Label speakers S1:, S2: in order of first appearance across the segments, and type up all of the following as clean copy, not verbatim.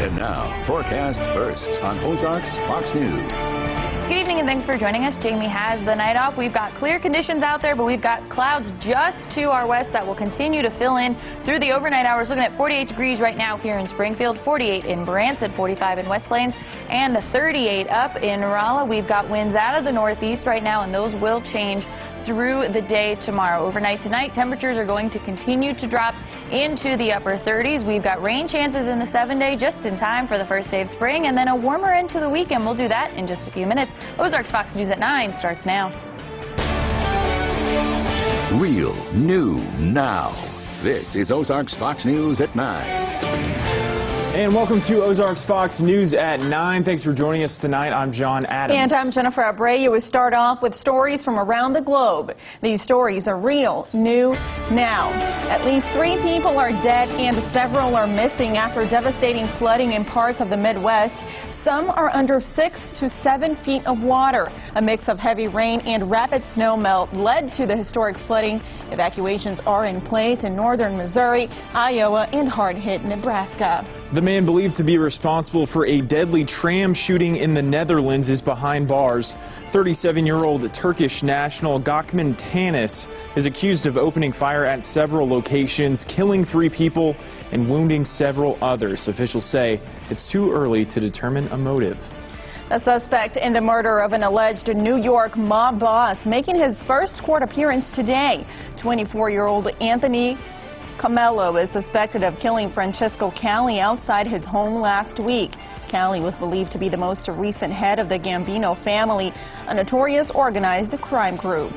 S1: And now, forecast first on Ozarks Fox News.
S2: Good evening and thanks for joining us. Jamie has the night off. We've got clear conditions out there, but we've got clouds just to our west that will continue to fill in through the overnight hours. Looking at 48 degrees right now here in Springfield, 48 in Branson, 45 in West Plains, and 38 up in Rolla. We've got winds out of the northeast right now, and those will change through the day tomorrow. Overnight tonight, temperatures are going to continue to drop into the upper 30s. We've got rain chances in the 7-day just in time for the first day of spring, and then a warmer end to the weekend. We'll do that in just a few minutes. Ozarks Fox News at 9 starts now.
S1: Real new now. This is Ozarks Fox News at 9.
S3: And welcome to Ozarks Fox News at 9. Thanks for joining us tonight. I'm John Adams.
S4: And I'm Jennifer Abreu. We start off with stories from around the globe. These stories are real, new, now. At least 3 people are dead and several are missing after devastating flooding in parts of the Midwest. Some are under 6 to 7 feet of water. A mix of heavy rain and rapid snow melt led to the historic flooding. Evacuations are in place in northern Missouri, Iowa, and hard-hit Nebraska.
S3: The man believed to be responsible for a deadly tram shooting in the Netherlands is behind bars. 37-year-old Turkish national Gökmen Tanis is accused of opening fire at several locations, killing 3 people and wounding several others. Officials say it's too early to determine a motive.
S4: A suspect in the murder of an alleged New York mob boss making his first court appearance today. 24-year-old Anthony Camello is suspected of killing Francesco Cali outside his home last week. Cali was believed to be the most recent head of the Gambino family, a notorious organized crime group.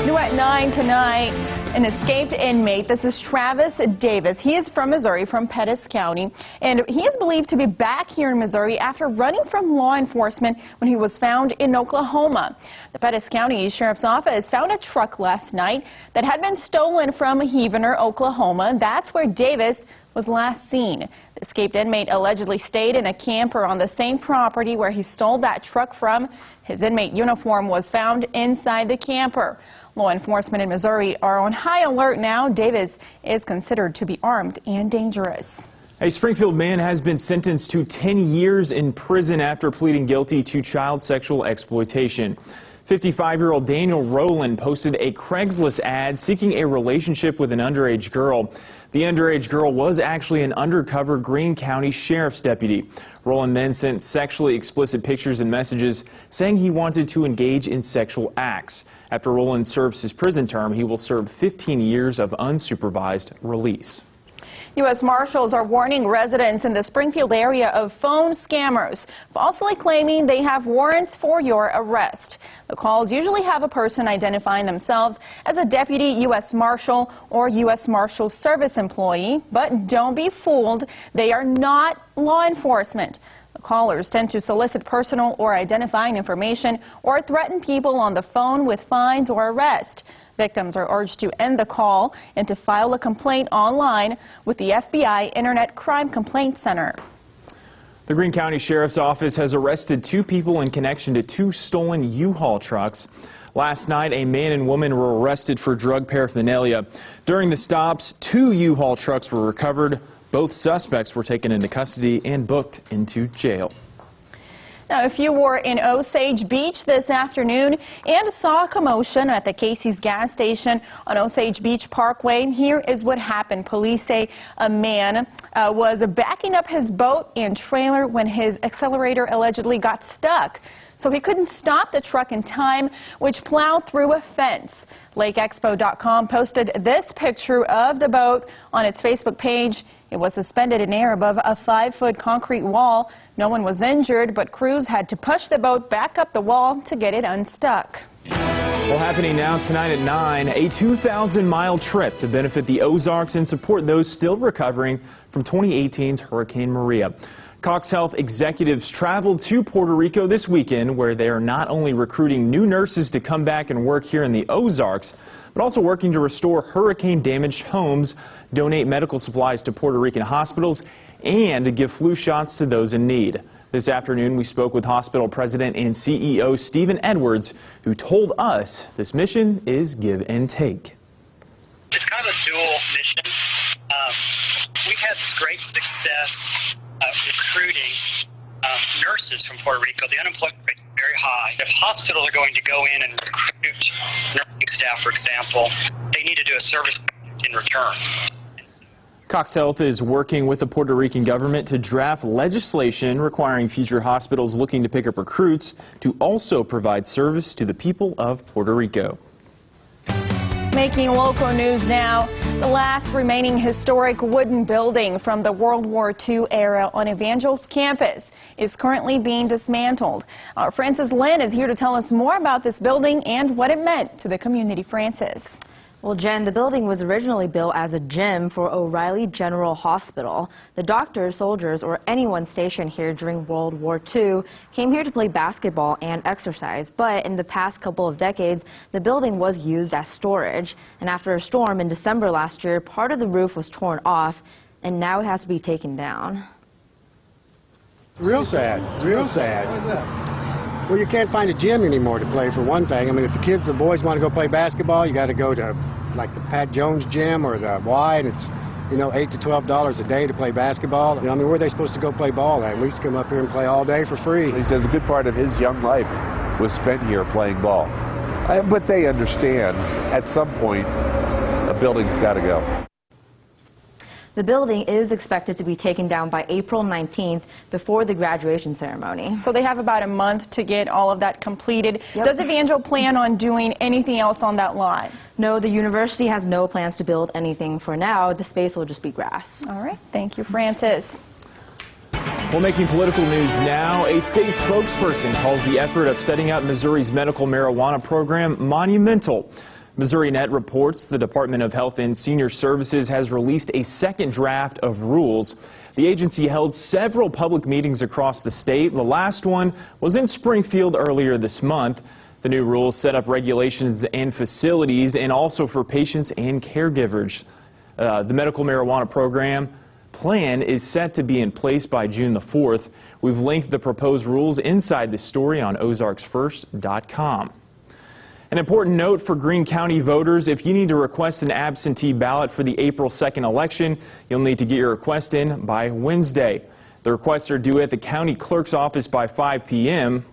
S4: New at 9 tonight, an escaped inmate. This is Travis Davis. He is from Missouri, from Pettis County, and he is believed to be back here in Missouri after running from law enforcement when he was found in Oklahoma. The Pettis County Sheriff's Office found a truck last night that had been stolen from Heavener, Oklahoma. That's where Davis was last seen. The escaped inmate allegedly stayed in a camper on the same property where he stole that truck from. His inmate uniform was found inside the camper. Law enforcement in Missouri are on high alert now. Davis is considered to be armed and dangerous.
S3: A Springfield man has been sentenced to 10 years in prison after pleading guilty to child sexual exploitation. 55-year-old Daniel Rowland posted a Craigslist ad seeking a relationship with an underage girl. The underage girl was actually an undercover Greene County Sheriff's deputy. Rowland then sent sexually explicit pictures and messages saying he wanted to engage in sexual acts. After Rowland serves his prison term, he will serve 15 years of unsupervised release.
S4: U.S. Marshals are warning residents in the Springfield area of phone scammers, falsely claiming they have warrants for your arrest. The calls usually have a person identifying themselves as a deputy U.S. Marshal or U.S. Marshal Service employee, but don't be fooled, they are not law enforcement. The callers tend to solicit personal or identifying information or threaten people on the phone with fines or arrest. Victims are urged to end the call and to file a complaint online with the FBI Internet Crime Complaint Center.
S3: The Greene County Sheriff's Office has arrested 2 people in connection to 2 stolen U-Haul trucks. Last night, a man and woman were arrested for drug paraphernalia. During the stops, 2 U-Haul trucks were recovered. Both suspects were taken into custody and booked into jail.
S4: Now, if you were in Osage Beach this afternoon and saw a commotion at the Casey's gas station on Osage Beach Parkway, here is what happened. Police say a man was backing up his boat and trailer when his accelerator allegedly got stuck. So he couldn't stop the truck in time, which plowed through a fence. LakeExpo.com posted this picture of the boat on its Facebook page. It was suspended in air above a 5-foot concrete wall. No one was injured, but crews had to push the boat back up the wall to get it unstuck.
S3: Well, happening now tonight at 9, a 2,000-mile trip to benefit the Ozarks and support those still recovering from 2018's Hurricane Maria. Cox Health executives traveled to Puerto Rico this weekend, where they are not only recruiting new nurses to come back and work here in the Ozarks, but also working to restore hurricane-damaged homes, donate medical supplies to Puerto Rican hospitals, and to give flu shots to those in need. This afternoon, we spoke with hospital president and CEO Stephen Edwards, who told us this mission is give and take.
S5: It's kind of a dual mission. We we've had great success recruiting nurses from Puerto Rico. The unemployment rate is very high. If hospitals are going to go in and recruit nursing staff, for example, they need to do a service in return.
S3: Cox Health is working with the Puerto Rican government to draft legislation requiring future hospitals looking to pick up recruits to also provide service to the people of Puerto Rico.
S4: Making local news now, the last remaining historic wooden building from the World War II era on Evangel's campus is currently being dismantled. Our Frances Lynn is here to tell us more about this building and what it meant to the community. Frances.
S6: Well, Jen, the building was originally built as a gym for O'Reilly General Hospital. The doctors, soldiers, or anyone stationed here during World War II came here to play basketball and exercise. But in the past couple of decades, the building was used as storage. And after a storm in December last year, part of the roof was torn off, and now it has to be taken down.
S7: Real sad, real sad. Well, you can't find a gym anymore to play, for one thing. I mean, if the kids, the boys want to go play basketball, you got to go to, like, the Pat Jones gym or the Y, and it's, $8 to $12 a day to play basketball. I mean, where are they supposed to go play ball at? We used to come up here and play all day for free.
S8: He says a good part of his young life was spent here playing ball. But they understand, at some point, a building's got to go.
S6: The building is expected to be taken down by April 19th before the graduation ceremony.
S4: So they have about a month to get all of that completed.
S6: Yep.
S4: Does Evangel plan on doing anything else on that lot?
S6: No, the university has no plans to build anything for now. The space will just be grass.
S4: All right. Thank you, Frances.
S3: Well, making political news now, a state spokesperson calls the effort of setting up Missouri's medical marijuana program monumental. Missouri Net reports the Department of Health and Senior Services has released a second draft of rules. The agency held several public meetings across the state. The last one was in Springfield earlier this month. The new rules set up regulations and facilities and also for patients and caregivers. The medical marijuana program plan is set to be in place by June the 4th. We've linked the proposed rules inside the story on OzarksFirst.com. An important note for Greene County voters: if you need to request an absentee ballot for the April 2nd election, you'll need to get your request in by Wednesday. The requests are due at the county clerk's office by 5 p.m.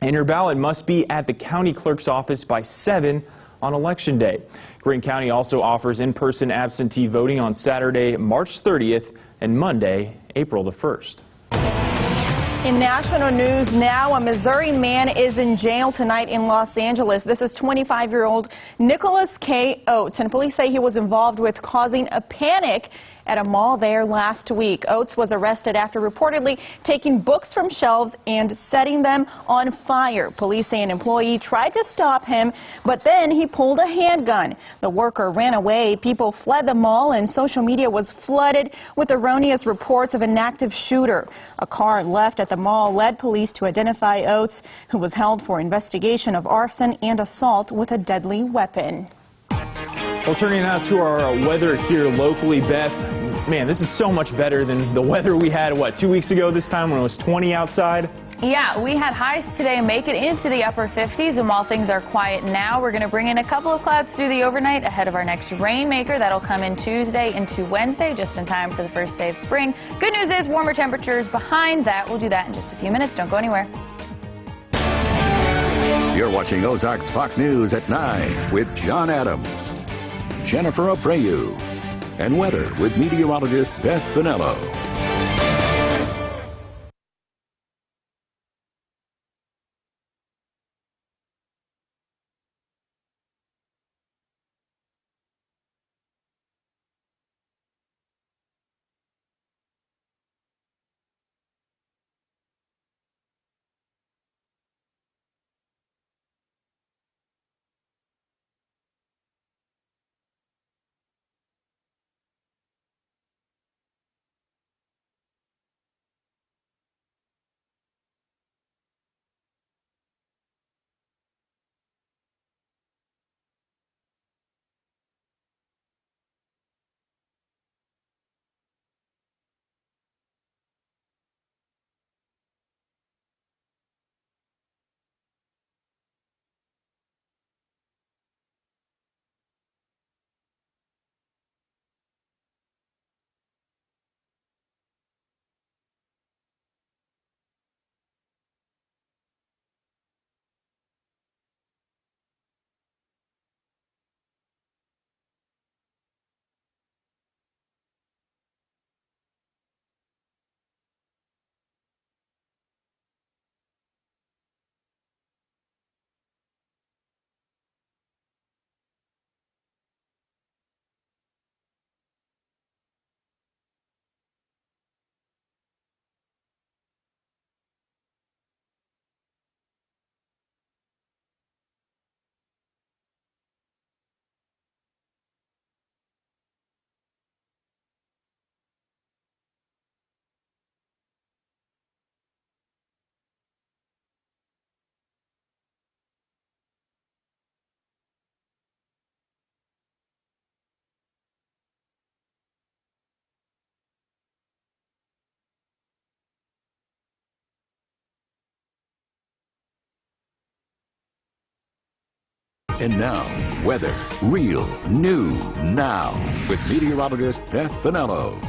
S3: and your ballot must be at the county clerk's office by 7 on Election Day. Greene County also offers in-person absentee voting on Saturday, March 30th and Monday, April the 1st.
S4: In national news now, a Missouri man is in jail tonight in Los Angeles. This is 25-year-old Nicholas K. Oates, and police say he was involved with causing a panic at a mall there last week. Oates was arrested after reportedly taking books from shelves and setting them on fire. Police say an employee tried to stop him, but then he pulled a handgun. The worker ran away. People fled the mall, and social media was flooded with erroneous reports of an active shooter. A car left at the mall led police to identify Oates, who was held for investigation of arson and assault with a deadly weapon.
S3: Well, turning now to our weather here locally, Beth. Man, this is so much better than the weather we had, 2 weeks ago this time when it was 20 outside?
S2: Yeah, we had highs today make it into the upper 50s, and while things are quiet now, we're going to bring in a couple of clouds through the overnight ahead of our next rainmaker. That'll come in Tuesday into Wednesday, just in time for the first day of spring. Good news is warmer temperatures behind that. We'll do that in just a few minutes. Don't go anywhere.
S1: You're watching Ozarks Fox News at 9 with John Adams, Jennifer Abreu, and weather with meteorologist Beth Bonello. And now, weather, real, new, now, with meteorologist Beth Finello.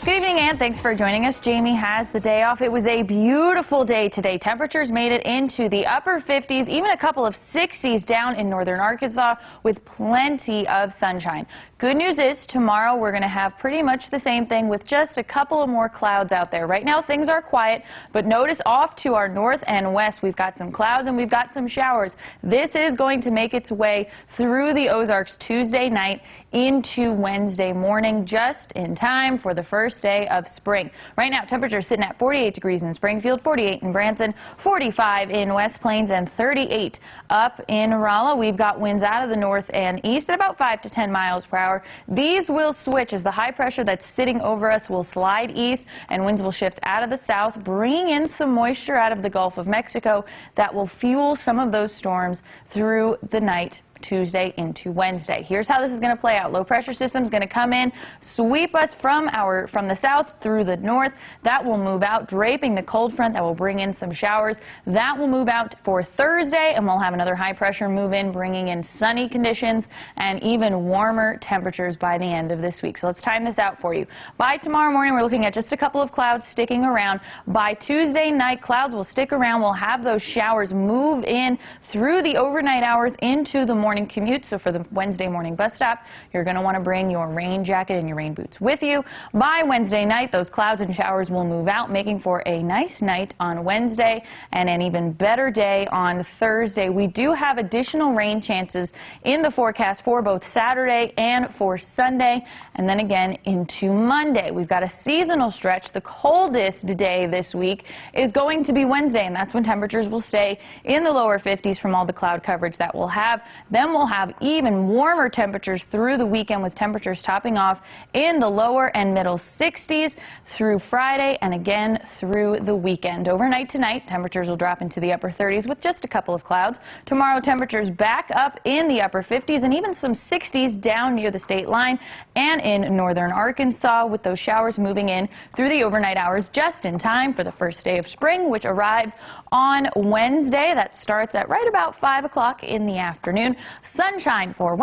S2: Good evening, and thanks for joining us. Jamie has the day off. It was a beautiful day today. Temperatures made it into the upper 50s, even a couple of 60s down in northern Arkansas with plenty of sunshine. Good news is tomorrow we're going to have pretty much the same thing with just a couple of more clouds out there. Right now things are quiet, but notice off to our north and west we've got some clouds and we've got some showers. This is going to make its way through the Ozarks Tuesday night into Wednesday morning, just in time for the first day of spring. Right now temperatures sitting at 48 degrees in Springfield, 48 in Branson, 45 in West Plains, and 38 up in Rolla. We've got winds out of the north and east at about 5 to 10 miles per hour. These will switch as the high pressure that's sitting over us will slide east and winds will shift out of the south, bringing in some moisture out of the Gulf of Mexico that will fuel some of those storms through the night Tuesday into Wednesday. Here's how this is going to play out. Low pressure system is going to come in, sweep us from the south through the north. That will move out, draping the cold front that will bring in some showers. That will move out for Thursday, and we'll have another high pressure move in, bringing in sunny conditions and even warmer temperatures by the end of this week. So let's time this out for you. By tomorrow morning, we're looking at just a couple of clouds sticking around. By Tuesday night, clouds will stick around. We'll have those showers move in through the overnight hours into the morning commute. So for the Wednesday morning bus stop, you're going to want to bring your rain jacket and your rain boots with you. By Wednesday night, those clouds and showers will move out, making for a nice night on Wednesday and an even better day on Thursday. We do have additional rain chances in the forecast for both Saturday and for Sunday, and then again into Monday. We've got a seasonal stretch. The coldest day this week is going to be Wednesday, and that's when temperatures will stay in the lower 50s from all the cloud coverage that we'll have. Then we'll have even warmer temperatures through the weekend, with temperatures topping off in the lower and middle 60s through Friday and again through the weekend. Overnight tonight, temperatures will drop into the upper 30s with just a couple of clouds. Tomorrow, temperatures back up in the upper 50s and even some 60s down near the state line and in northern Arkansas, with those showers moving in through the overnight hours just in time for the first day of spring, which arrives on Wednesday. That starts at right about 5 o'clock in the afternoon. Sunshine for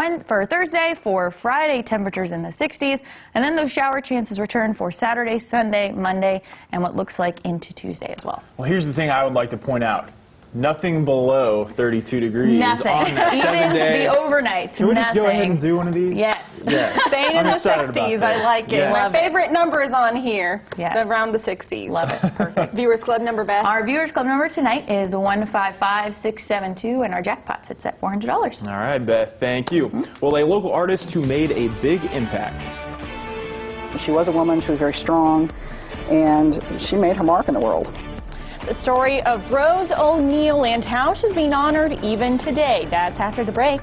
S2: Thursday, for Friday, temperatures in the 60s, and then those shower chances return for Saturday, Sunday, Monday, and what looks like into Tuesday as well.
S3: Well, here's the thing I would like to point out. Nothing below 32 degrees
S2: Nothing.
S3: on that
S2: Even
S3: 7-day.
S2: the overnights.
S3: Can we just go
S2: nothing.
S3: ahead and do one of these?
S4: Yes.
S3: Yes.
S4: Staying in
S3: I'm
S4: the
S3: excited about
S4: 60s.
S3: this.
S4: I like it.
S3: Yes.
S4: My
S2: Love it.
S4: favorite number is on here.
S2: Yes.
S4: Around the 60s.
S2: Love it. Perfect.
S4: Viewers Club number, Beth?
S2: Our Viewers Club number tonight is 155672, and our jackpot sits at $400.
S3: All right, Beth, thank you. Well, a local artist who made a big impact.
S9: She was a woman, she was very strong, and she made her mark in the world.
S4: The story of Rose O'Neal and how she's being honored even today. That's after the break.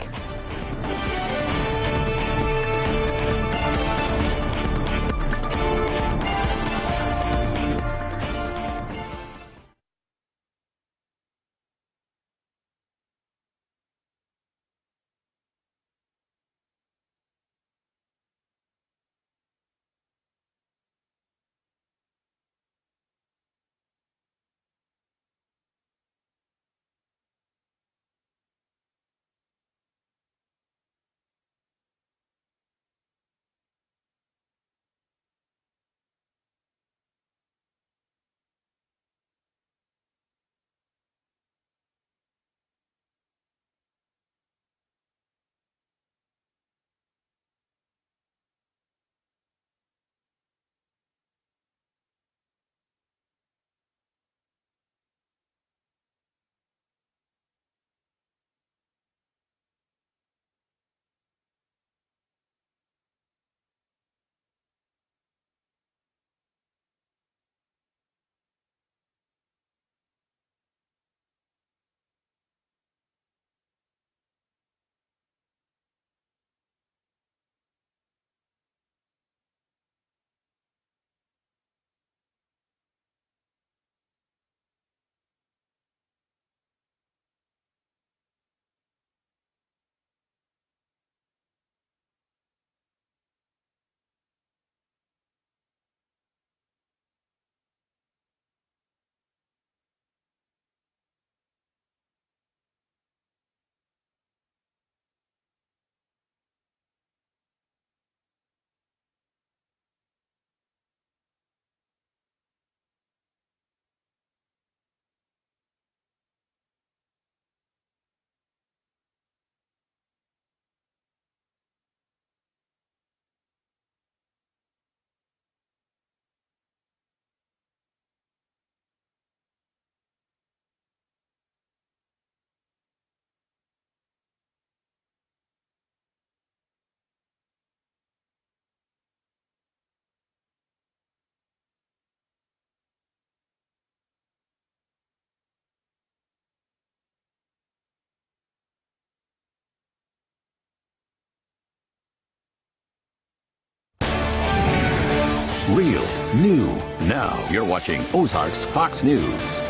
S1: Real, new. Now you're watching Ozarks Fox News.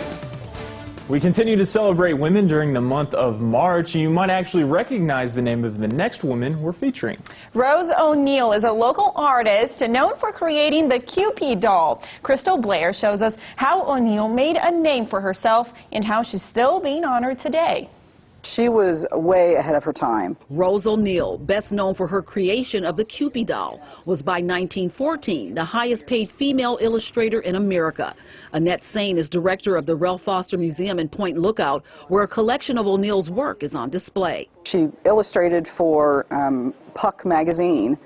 S3: We continue to celebrate women during the month of March. You might actually recognize the name of the next woman we're featuring.
S4: Rose O'Neal is a local artist known for creating the Cupid doll. Crystal Blair shows us how O'Neal made a name for herself and how she's still being honored today.
S9: She was way ahead of her time.
S10: Rose O'Neal, best known for her creation of the Cupid doll, was by 1914 the highest paid female illustrator in America. Annette Sain is director of the Ralph Foster Museum in Point Lookout, where a collection of O'Neal's work is on display.
S9: She illustrated for Puck magazine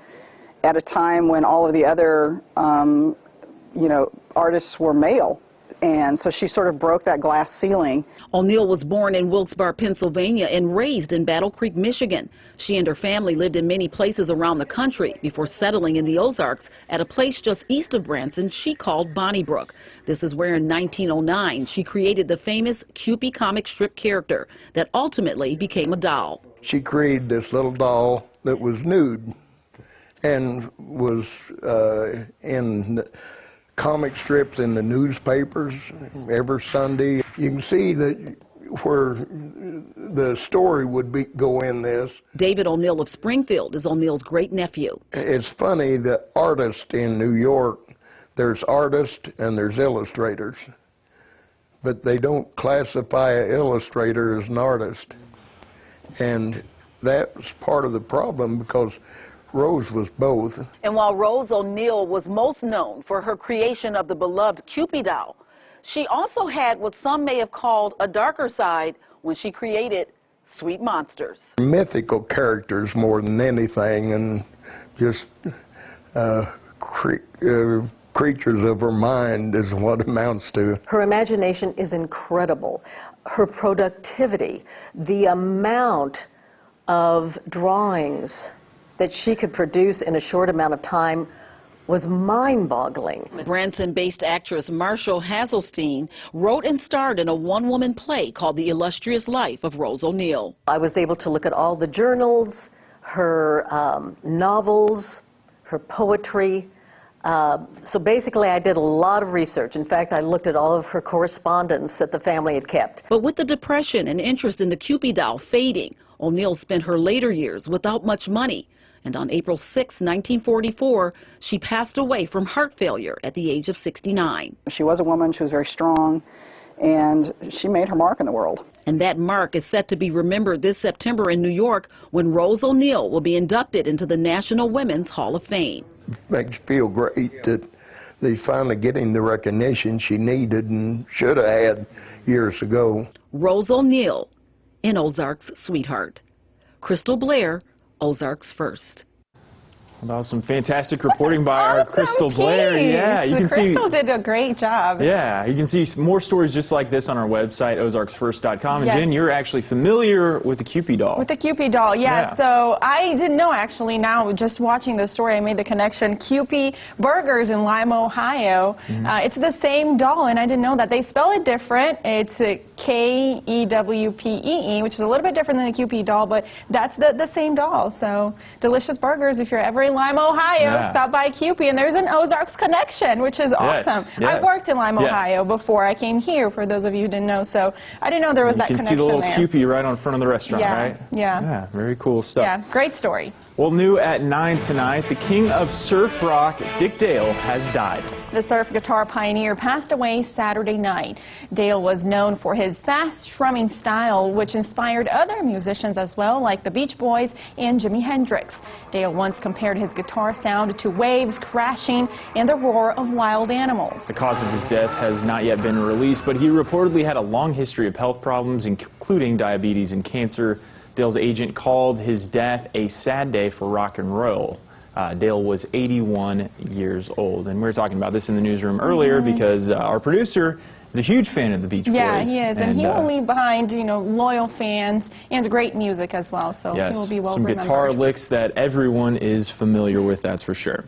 S9: at a time when all of the other, artists were male. And so she sort of broke that glass ceiling.
S10: O'Neal was born in Wilkes-Barre, Pennsylvania, and raised in Battle Creek, Michigan. She and her family lived in many places around the country before settling in the Ozarks at a place just east of Branson she called Bonnybrook. This is where in 1909 she created the famous Cupid comic strip character that ultimately became a doll.
S11: She created this little doll that was nude and was in comic strips in the newspapers every Sunday. You can see that where the story would go in this.
S10: David O'Neal of Springfield is O'Neal's great-nephew.
S11: It's funny, the artists in New York, there's artists and there's illustrators, but they don't classify an illustrator as an artist. And that's part of the problem, because Rose was both.
S10: And while Rose O'Neal was most known for her creation of the beloved Cupid doll, she also had what some may have called a darker side when she created Sweet Monsters.
S11: Mythical characters more than anything, and just creatures of her mind is what it amounts to.
S12: Her imagination is incredible. Her productivity, the amount of drawings that she could produce in a short amount of time was mind-boggling.
S10: Branson-based actress Marshall Hazelstein wrote and starred in a one-woman play called The Illustrious Life of Rose O'Neal.
S12: I was able to look at all the journals, her novels, her poetry. So basically I did a lot of research. In fact, I looked at all of her correspondence that the family had kept.
S10: But with the Depression and interest in the Cupid doll fading, O'Neal spent her later years without much money. And on April 6, 1944, she passed away from heart failure at the age of 69.
S9: She was a woman, she was very strong, and she made her mark in the world.
S10: And that mark is set to be remembered this September in New York when Rose O'Neal will be inducted into the National Women's Hall of Fame.
S11: It makes you feel great that they're finally getting the recognition she needed and should have had years ago.
S10: Rose O'Neal, an Ozarks sweetheart. Crystal Blair, Ozarks First.
S3: Well, that was some fantastic reporting by our Crystal Blair. Yeah, you can see.
S4: Crystal did a great job.
S3: Yeah, you can see more stories just like this on our website, ozarksfirst.com. And
S4: Yes.
S3: Jen, you're actually familiar with the Cupid doll.
S4: With the Cupid doll, yeah. So I didn't know, actually. Now, just watching the story, I made the connection. Cupid Burgers in Lima, Ohio. It's the same doll, and I didn't know that. They spell it different. It's K-E-W-P-E-E, which is a little bit different than the Cupid doll, but that's the same doll. So delicious burgers. If you're ever in Lima, Ohio, stop by Cupid, and there's an Ozarks connection, which is awesome. I worked in Lima, Ohio before I came here, for those of you who didn't know, so I didn't know there was that connection there.
S3: You can see the little Cupid right on front of the restaurant, right?
S4: Yeah,
S3: very cool stuff.
S4: Yeah, great story.
S3: Well, new at 9 tonight, the king of surf rock, Dick Dale, has died.
S4: The surf guitar pioneer passed away Saturday night. Dale was known for his fast strumming style, which inspired other musicians as well, like the Beach Boys and Jimi Hendrix. Dale once compared his guitar sound to waves crashing and the roar of wild animals.
S3: The cause of his death has not yet been released, but he reportedly had a long history of health problems, including diabetes and cancer. Dale's agent called his death a sad day for rock and roll. Dale was 81 years old, and we were talking about this in the newsroom earlier because our producer is a huge fan of the Beach Boys.
S4: Yeah, he is, and he will leave behind, loyal fans and great music as well, so he will be well remembered.
S3: Some guitar licks that everyone is familiar with, that's for sure.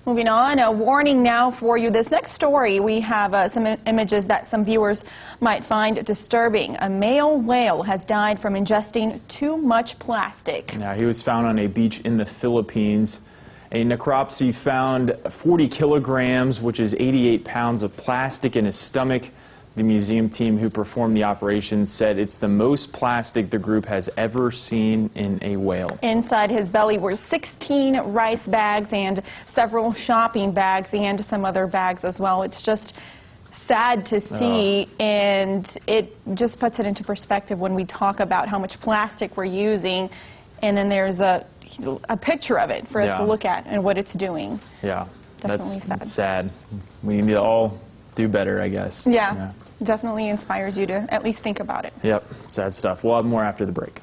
S4: Moving on, a warning now for you. This next story, we have some images that some viewers might find disturbing. A male whale has died from ingesting too much plastic.
S3: Now, he was found on a beach in the Philippines, A necropsy found 40 kilograms, which is 88 pounds of plastic in his stomach. The museum team who performed the operation said it's the most plastic the group has ever seen in a whale.
S4: Inside his belly were 16 rice bags and several shopping bags and some other bags as well. It's just sad to see, and it just puts it into perspective when we talk about how much plastic we're using, and then there's a picture of it for us to look at and what it's doing.
S3: Yeah,
S4: Definitely
S3: that's sad. We need to all do better, I guess.
S4: Yeah, definitely inspires you to at least think about it.
S3: Yep, sad stuff. We'll have more after the break.